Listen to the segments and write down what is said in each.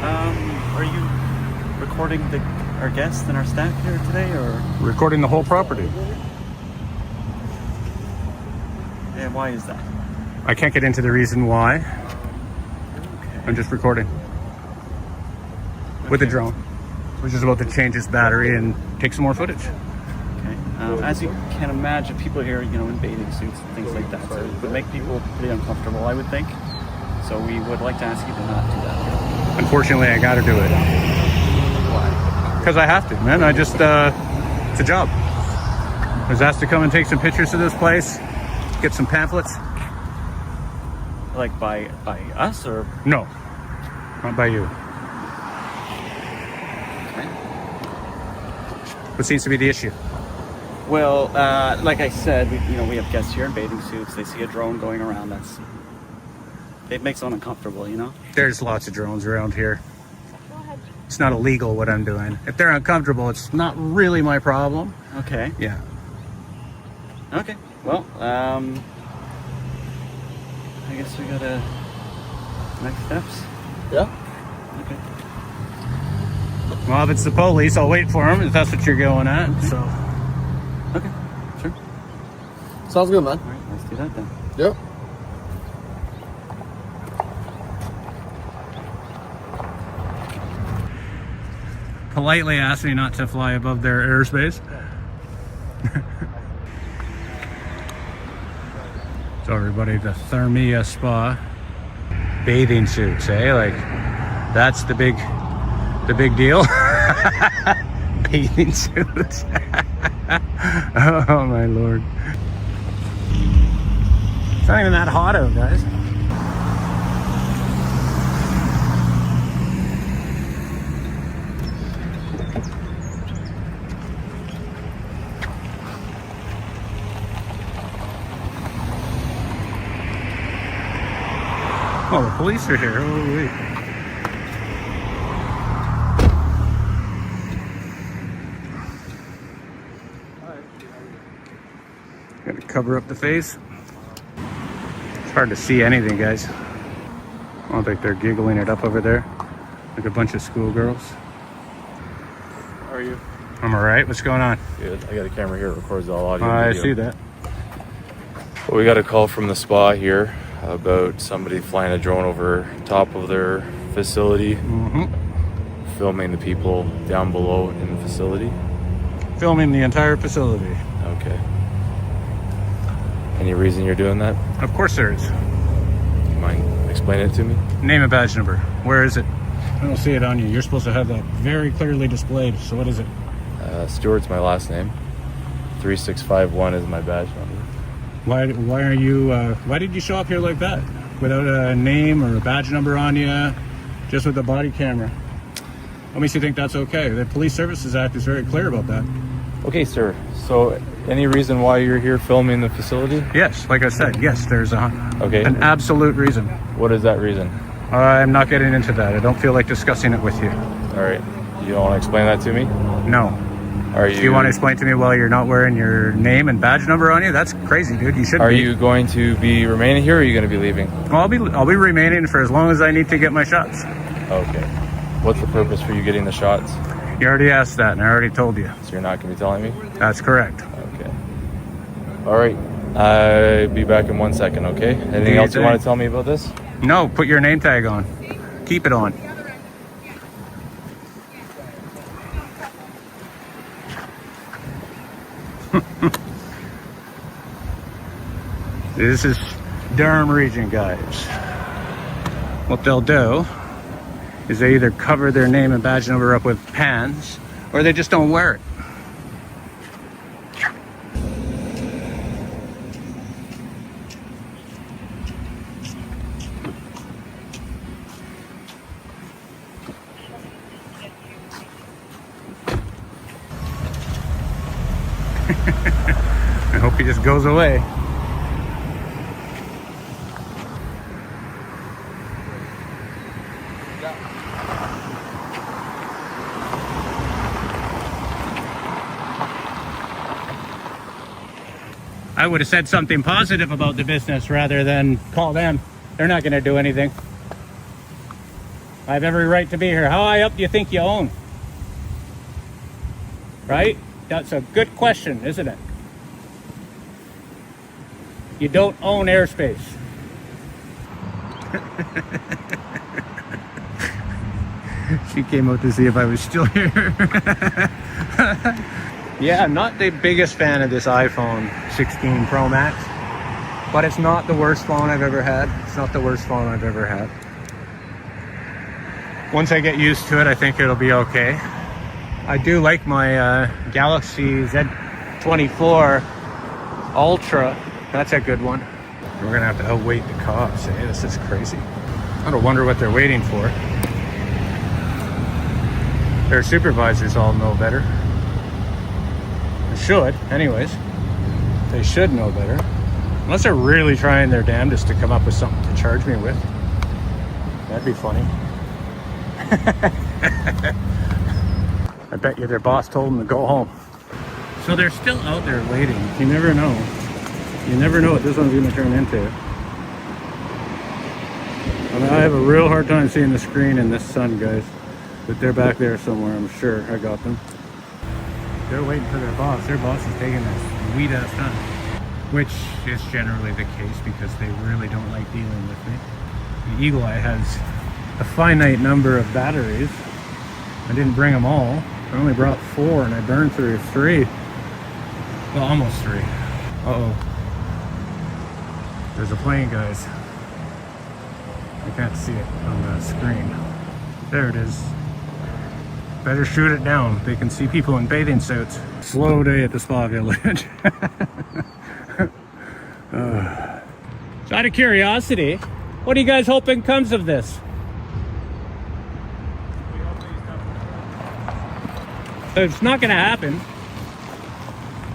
Are you recording our guests and our staff here today, or Recording the whole property. and why is that? I can't get into the reason why. Okay. I'm just recording with a drone, which is about to change its battery and take some more footage. Okay. As you can imagine, people here, in bathing suits and things like that, so it would make people pretty uncomfortable, I would think. So we would like to ask you to not do that. Unfortunately, I got to do it Why? because I have to, man. It's a job. I was asked to come and take some pictures of this place, get some pamphlets. Like by us, or? No, not by you. Okay. What seems to be the issue? Well, like I said, we have guests here in bathing suits. They see a drone going around. It makes them uncomfortable, There's lots of drones around here. It's not illegal what I'm doing. If they're uncomfortable, it's not really my problem. Okay. Yeah. Okay. Well, I guess we gotta next steps. Yeah. Okay. Well, if it's the police, I'll wait for them if that's what you're going at. Okay. So. Okay. Sure. Sounds good, man. All right. Let's do that then. Yep. Politely asked me not to fly above their airspace. So everybody, the Thermia Spa bathing suits, eh? Like that's the big deal. Bathing suits. Oh my lord. It's not even that hot out, guys. Oh, the police are here. Oh, wait. Got to cover up the face. It's hard to see anything, guys. I don't think they're giggling it up over there like a bunch of schoolgirls. How are you? I'm alright. What's going on? Good. I got a camera here. It records all audio. I and video. see that. Well, we got a call from the spa here about somebody flying a drone over top of their facility, filming the people down below in the facility. Filming the entire facility. Okay. Any reason you're doing that? Of course there is. Do you mind explaining it to me? Name and badge number. Where is it? I don't see it on you. You're supposed to have that very clearly displayed. So what is it? Stewart's my last name. 3651 is my badge number. Why are you? Why did you show up here like that, without a name or a badge number on you, just with a body camera? What makes you think that's okay? The Police Services Act is very clear about that. Okay, sir. So, any reason why you're here filming the facility? Yes, like I said, yes, there's Okay. an absolute reason. What is that reason? I'm not getting into that. I don't feel like discussing it with you. All right. You don't want to explain that to me? No. Are you? Do you want to explain to me while you're not wearing your name and badge number on you? That's crazy, dude. You shouldn't. Are be. you going to be remaining here, or are you going to be leaving? Well, I'll be remaining for as long as I need to get my shots. Okay. What's the purpose for you getting the shots? You already asked that, and I already told you. So you're not going to be telling me? That's correct. Okay. All right. I'll be back in 1 second. Okay. Anything else you want to tell me about this? No, put your name tag on. Keep it on. This is Durham region, guys. What they'll do is they either cover their name and badge number up with pans, or they just don't wear it. I hope he just goes away. I would have said something positive about the business rather than call them. They're not going to do anything. I have every right to be here. How high up do you think you own? Right? That's a good question, isn't it? You don't own airspace. She came out to see if I was still here. Yeah, I'm not the biggest fan of this iPhone 16 Pro Max, but it's not the worst phone I've ever had. It's not the worst phone I've ever had. Once I get used to it, I think it'll be okay. I do like my Galaxy Z24 Ultra. That's a good one. We're gonna have to outwait the cops. Hey, this is crazy. I don't wonder what they're waiting for. Their supervisors all know better. They should, anyways. They should know better. Unless they're really trying their damnedest to come up with something to charge me with. That'd be funny. I bet you their boss told them to go home. So they're still out there waiting. You never know. You never know what this one's going to turn into. I mean, I have a real hard time seeing the screen in this sun, guys. But they're back there somewhere, I'm sure. I got them. They're waiting for their boss. Their boss is taking this sweet-ass time. Which is generally the case because they really don't like dealing with me. The Eagle Eye has a finite number of batteries. I didn't bring them all. I only brought 4 and I burned through 3. Well, almost 3. Uh-oh. There's a plane, guys. I can't see it on the screen. There it is. Better shoot it down. They can see people in bathing suits. Slow day at the spa village. So out of curiosity, what are you guys hoping comes of this? It's not going to happen.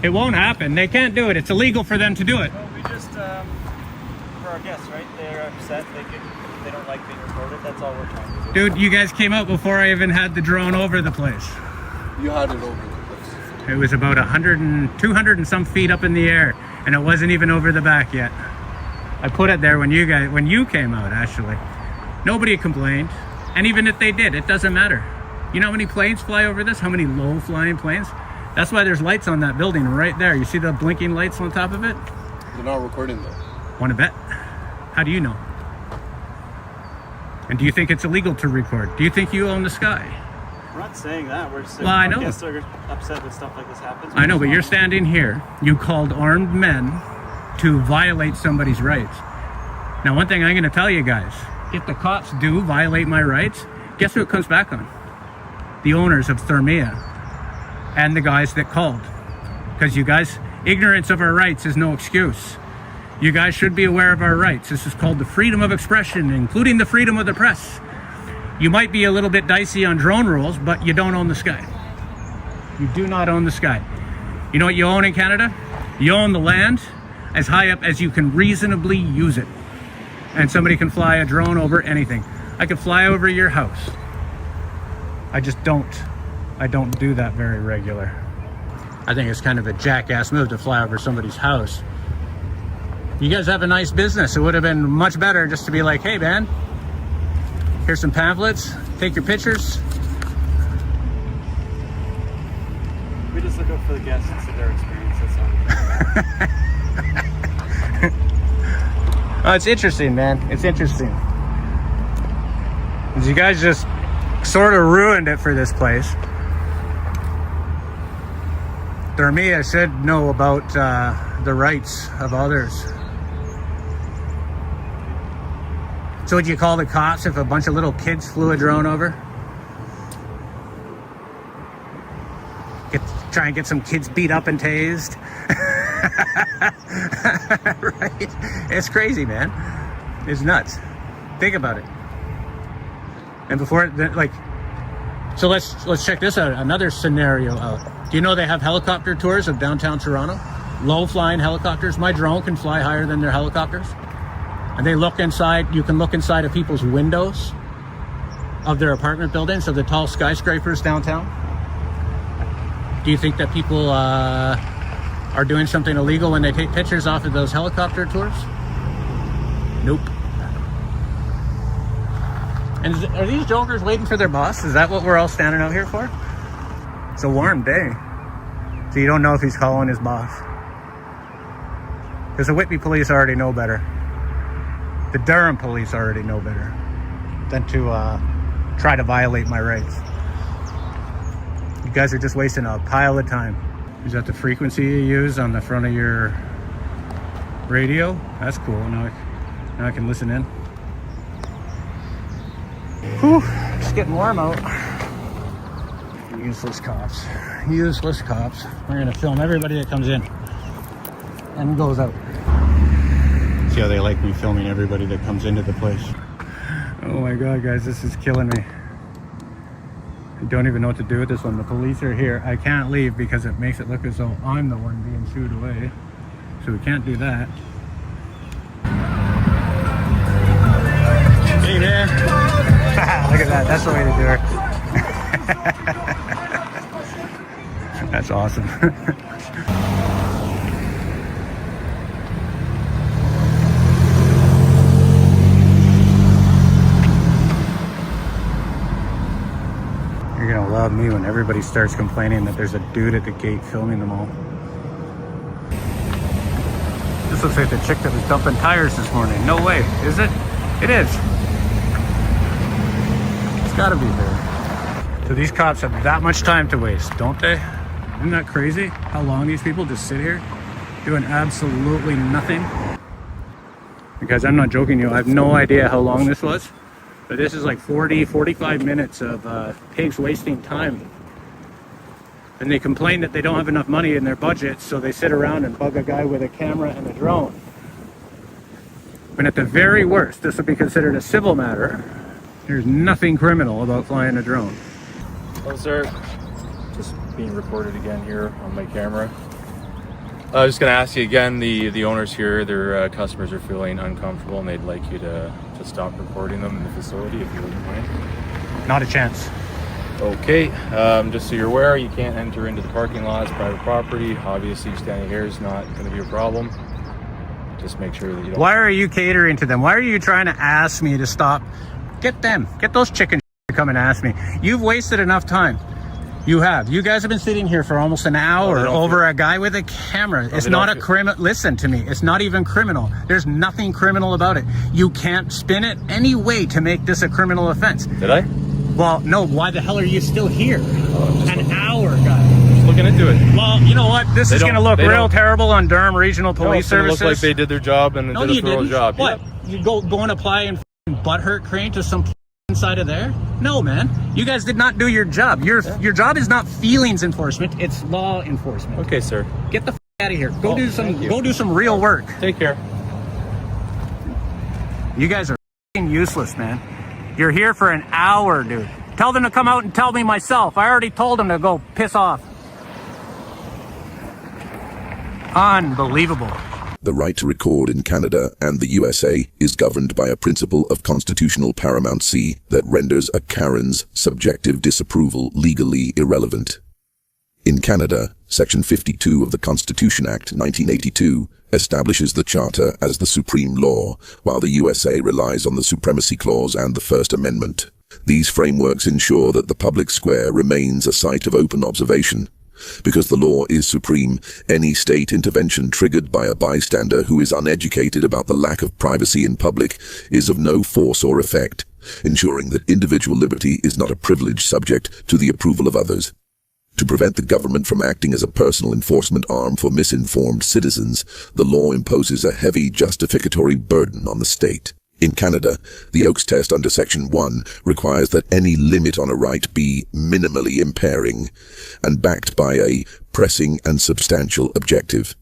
It won't happen. They can't do it. It's illegal for them to do it. Well, we just, for our guests, right? They're upset. They don't like being recorded. That's all we're trying to do. Dude, you guys came out before I even had the drone over the place. You had it over the place. It was about 200 and some feet up in the air, and it wasn't even over the back yet. I put it there when you came out, actually. Nobody complained, and even if they did, it doesn't matter. You know how many planes fly over this? How many low-flying planes? That's why there's lights on that building right there. You see the blinking lights on top of it? They're not recording though. Want to bet? How do you know? And do you think it's illegal to record? Do you think you own the sky? We're not saying that. We're just saying Well, I know. our guests are upset when stuff like this happens. I know, but you're standing here. You called armed men to violate somebody's rights. Now, one thing I'm going to tell you guys, if the cops do violate my rights, guess who it comes back on? The owners of Thermia and the guys that called. Because you guys, ignorance of our rights is no excuse. You guys should be aware of our rights. This is called the freedom of expression, including the freedom of the press. You might be a little bit dicey on drone rules, but you don't own the sky. You do not own the sky. You know what you own in Canada? You own the land as high up as you can reasonably use it. And somebody can fly a drone over anything. I could fly over your house. I just don't. I don't do that very regular. I think it's kind of a jackass move to fly over somebody's house. You guys have a nice business. It would have been much better just to be like, hey man, here's some pamphlets, take your pictures. We just look out for the guests and see their experience. That's all. Oh, it's interesting, man. It's interesting. 'Cause you guys just sort of ruined it for this place. Thermia should know about the rights of others. So would you call the cops if a bunch of little kids flew a drone over? Try and get some kids beat up and tased? Right? It's crazy, man. It's nuts. Think about it. And before, like, so let's check this out. Another scenario out. Do you know they have helicopter tours of downtown Toronto? Low-flying helicopters. My drone can fly higher than their helicopters. And they look inside. You can look inside of people's windows of their apartment buildings, of the tall skyscrapers downtown. Do you think that people are doing something illegal when they take pictures off of those helicopter tours? Nope. And are these jokers waiting for their boss? Is that what we're all standing out here for? It's a warm day. So you don't know if he's calling his boss. Because the Whitby police already know better. The Durham police already know better than to try to violate my rights. You guys are just wasting a pile of time. Is that the frequency you use on the front of your radio? That's cool. Now I can listen in. Whew, it's getting warm out. Useless cops. Useless cops. We're gonna film everybody that comes in and goes out. See how they like me filming everybody that comes into the place. Oh my god, guys, this is killing me. I don't even know what to do with this one. The police are here. I can't leave because it makes it look as though I'm the one being shooed away. So we can't do that. Hey there. Look at that. That's the way to do it. That's awesome. You're gonna love me when everybody starts complaining that there's a dude at the gate filming them all. This looks like the chick that was dumping tires this morning. No way, is it? It is. It's gotta be there. So these cops have that much time to waste, don't they? Isn't that crazy? How long these people just sit here doing absolutely nothing? Because I'm not joking you, I have no idea how long this was. But this is like 45 minutes of pigs wasting time. And they complain that they don't have enough money in their budget, so they sit around and bug a guy with a camera and a drone. But at the very worst, this would be considered a civil matter. There's nothing criminal about flying a drone. Hello, sir. Just being recorded again here on my camera. I was just going to ask you again, the owners here, their customers are feeling uncomfortable and they'd like you to stop recording them in the facility if you wouldn't mind. Not a chance. Okay, just so you're aware, you can't enter into the parking lot. It's private property. Obviously, standing here is not going to be a problem. Just make sure that you don't... Why are you catering to them? Why are you trying to ask me to stop? Get them. Get those chickens to come and ask me. You've wasted enough time. You have. You guys have been sitting here for almost an hour over a guy with a camera. It's not a criminal. Listen to me. It's not even criminal. There's nothing criminal about it. You can't spin it any way to make this a criminal offense. Did I? Well, no. Why the hell are you still here? An hour, guy. Just looking into it. Well, you know what? This is going to look real terrible on Durham Regional Police Services. It looks like they did their job and did a thorough job. What? Yep. You go and apply and butthurt crane to some inside of there? No, man. You guys did not do your job. Your job is not feelings enforcement. It's law enforcement. Okay, sir. Get the out of here. Go do some real work. Take care. You guys are useless, man. You're here for an hour, dude. Tell them to come out and tell me myself. I already told them to go piss off. Unbelievable. The right to record in Canada and the USA is governed by a principle of constitutional paramountcy that renders a Karen's subjective disapproval legally irrelevant. In Canada, Section 52 of the Constitution Act 1982 establishes the Charter as the supreme law, while the USA relies on the Supremacy Clause and the First Amendment. These frameworks ensure that the public square remains a site of open observation. Because the law is supreme, any state intervention triggered by a bystander who is uneducated about the lack of privacy in public is of no force or effect, ensuring that individual liberty is not a privilege subject to the approval of others. To prevent the government from acting as a personal enforcement arm for misinformed citizens, the law imposes a heavy justificatory burden on the state. In Canada, the Oakes test under Section 1 requires that any limit on a right be minimally impairing and backed by a pressing and substantial objective.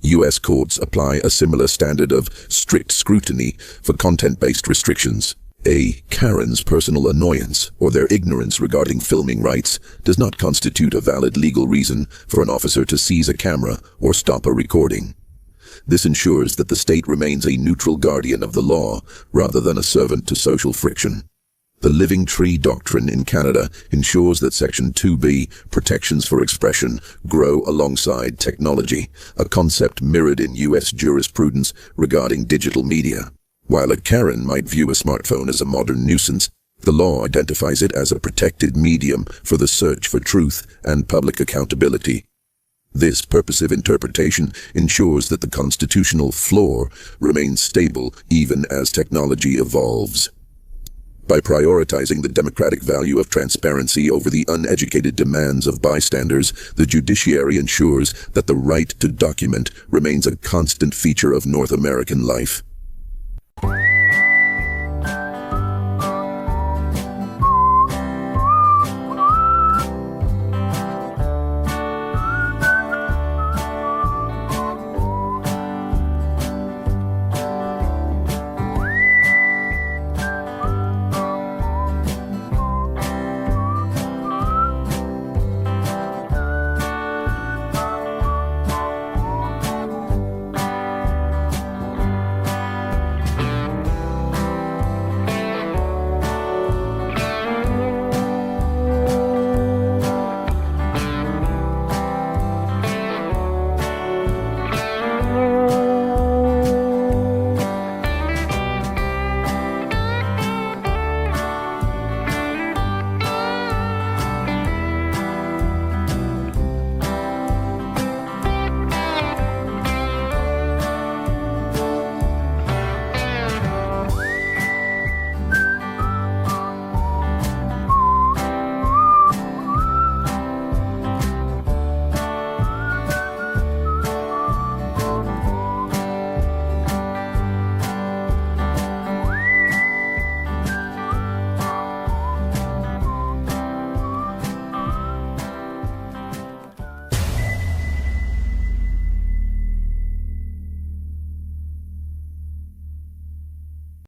U.S. courts apply a similar standard of strict scrutiny for content-based restrictions. A Karen's personal annoyance or their ignorance regarding filming rights does not constitute a valid legal reason for an officer to seize a camera or stop a recording. This ensures that the state remains a neutral guardian of the law rather than a servant to social friction. The Living Tree Doctrine in Canada ensures that Section 2B, protections for expression, grow alongside technology, a concept mirrored in U.S. jurisprudence regarding digital media. While a Karen might view a smartphone as a modern nuisance, the law identifies it as a protected medium for the search for truth and public accountability. This purposive interpretation ensures that the constitutional floor remains stable even as technology evolves. By prioritizing the democratic value of transparency over the uneducated demands of bystanders, the judiciary ensures that the right to document remains a constant feature of North American life.